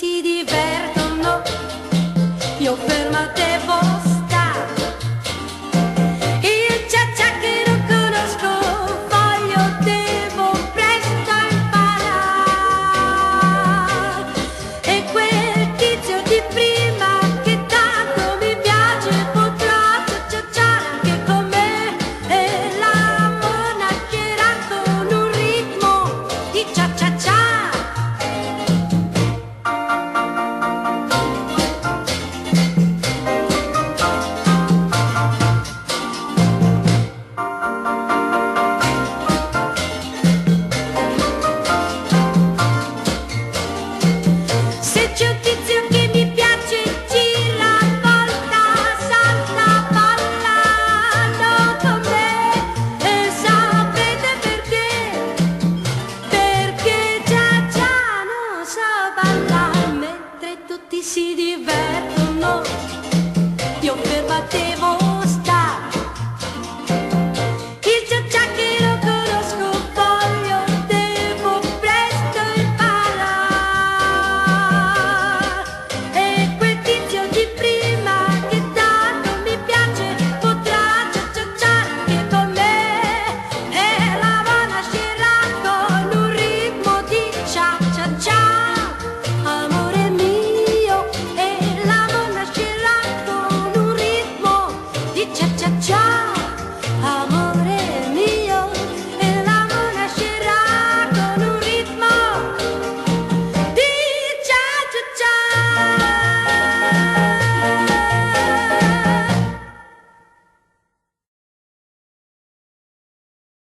si divertono, io ferma devo stare. Il cia-cia che non conosco, voglio, devo presto imparare. E quel tizio di prima che tanto mi piace potrà cia-cia-cia anche con me, e la monarcherà con un ritmo di cia-cia-cia. Se c'è un tizio che mi piace, gira, volta, salta, ballano con me. E sapete perché? Perché già non so ballare, mentre tutti si divertono, io ferma devo